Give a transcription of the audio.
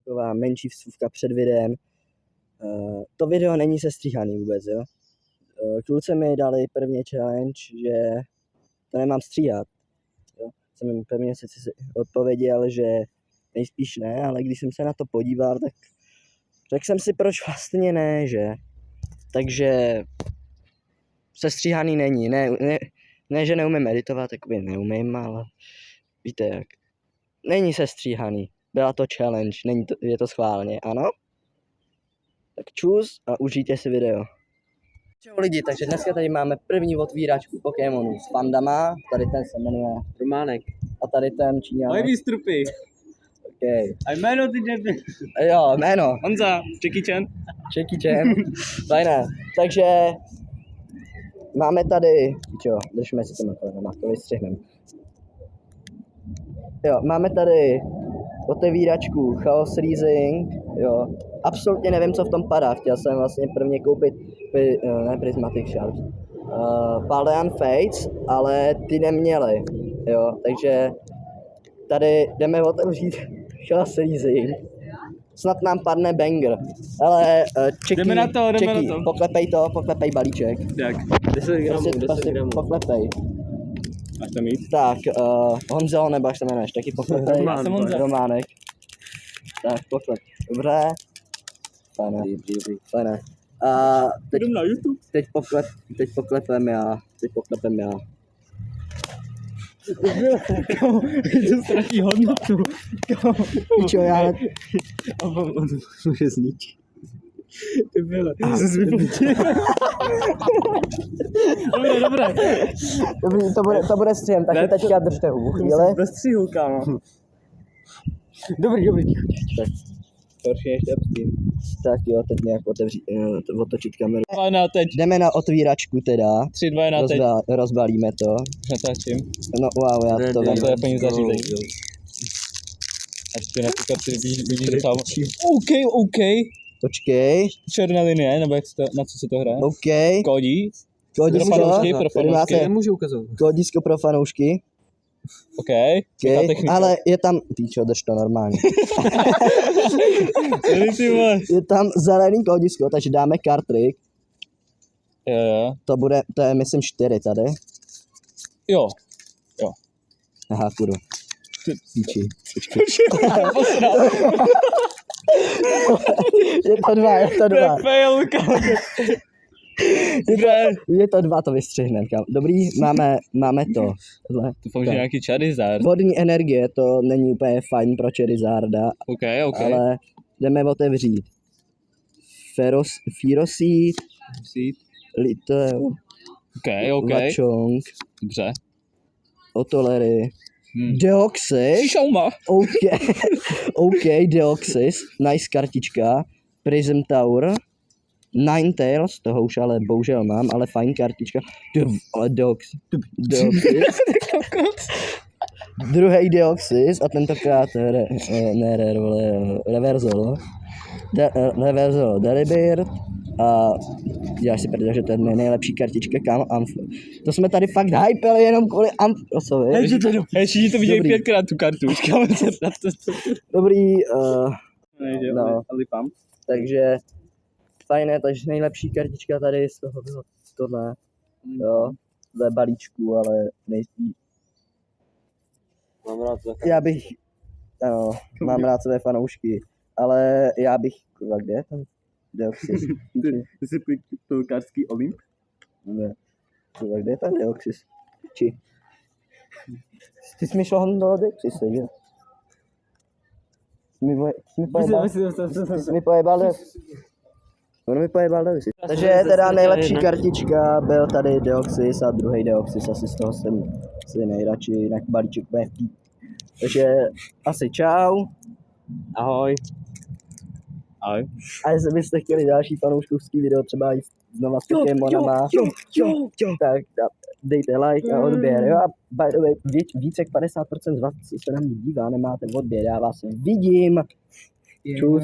taková menší vsuvka před videem. To video není sestříhaný vůbec, jo. Kluci mi dali první challenge, že to nemám stříhat. Jo. Jsem jim prvně sice odpověděl, že nejspíš ne, ale když jsem se na to podíval, tak řekl jsem si, proč vlastně ne, že? Takže sestříhaný není. Ne, že neumím editovat, jakoby neumím, ale víte jak. Není sestříhaný. Byla to challenge, je to schválně, ano? Tak čus a užijte si video. Čau lidi, takže dneska tady máme první otvíračku Pokémonů s fandama. Tady ten se jmenuje Románek. a tady ten Číňan. Moje výstupy. Okay. A jméno ty nevíš. Jo, jméno. Honza, Jackie Chan. Jackie Chan. Fajné. Takže máme tady, čo, držme si to na to vystřihneme. Jo, máme tady otevíračku Chaos Rising, jo. Absolutně nevím, co v tom padá. Chtěl jsem vlastně prvně koupit, ne Prismatic Shards, Paldean Fates, ale ty neměly, jo. Takže tady jdeme otevřít Chaos Rising. Snad nám padne banger. Ale jdeme na to. poklepej balíček. Tak, 10 gramů. Poklepej. Máš tam mít? Tak, Honzo, nebo jak se jmenuješ, taky poklepej. Románek. Tak, poklep. Dobře. Fajné. Fajné. A teď poklepem já. To ztratí hodnotu. Pičo, já... On může zničit. Ty bylo, jsi si vyplatil. Dobré. Dobrý, to bude střihem, tak teďka držte hubu chvíli. Bez střihu, kámo. Dobrý, Tak. Horší ještě abstím. Tak jo, teď nějak otočit kameru. 2 na teď. Jdeme na otvíračku teda. 3, 2 na teď. Rozbalíme to. Natáčím. No wow, já to vím. To je plný zařízení. Až ty na aplikaci vidíš, že tam... OK. Počkej. Černá linie, nebo jak to, na co se to hraje? OK. Kódí. Kódisko. Tady máte nemůžu ukazovat. kódisko pro fanoušky. OK. Ale je tam... Píčo, drž to normálně. Je tam zelený kódisko, takže dáme card trick. Jo. To je myslím 4 tady. Jo. Aha, kurva. Píči. Počkej. Je to 2. Je to 2, to vystřihneme. Dobrý, máme to. Doufám, že nějaký Charizard. Vodní energie, to není úplně fajn pro Charizarda. OK. Ale jdeme otevřít. Feroseed. Little. OK. Lechonk. Dobře. Otolery. Deoxys. Šauma. OK, Deoxys. Nice kartička. Prism Tower. Ninetales, toho už ale bohužel mám, ale fajn kartička. Ale Deoxys. Druhý Deoxys a tentokrát Reversal. Reversal Delibird. A děláš si protože to je nejlepší kartička, kámo, to jsme tady fakt hypeli jenom kvůli Ampharosovi. Ještě to viděli 5krát tu kartu, Dobrý, no, takže fajné, takže nejlepší kartička tady z toho bylo tohle, jo, tohle balíčku, ale nejspíš. Mám rád své fanoušky, ale já bych, kurva, kde je tam? Deoxys. Ty jsi pilkářský Olymp? Ne. Kde je ten Deoxys? Či? Ty jsi mi šel do Deoxysy, že? Jsi mi pojebal Deoxys. On mi pojebal Deoxys. Takže teda nejlepší kartička byl tady Deoxys a druhý Deoxys. Asi z toho jsem si nejradši, jinak balíček bude v tý. Takže asi čau. Ahoj. A jestli byste chtěli další fanouškovský video, třeba i znova s Pokémonama, tak dejte like a odběr, jo? A by the way, víc jak 50% z vás, co se na mě dívá, nemáte odběr, já vás vidím. Čus.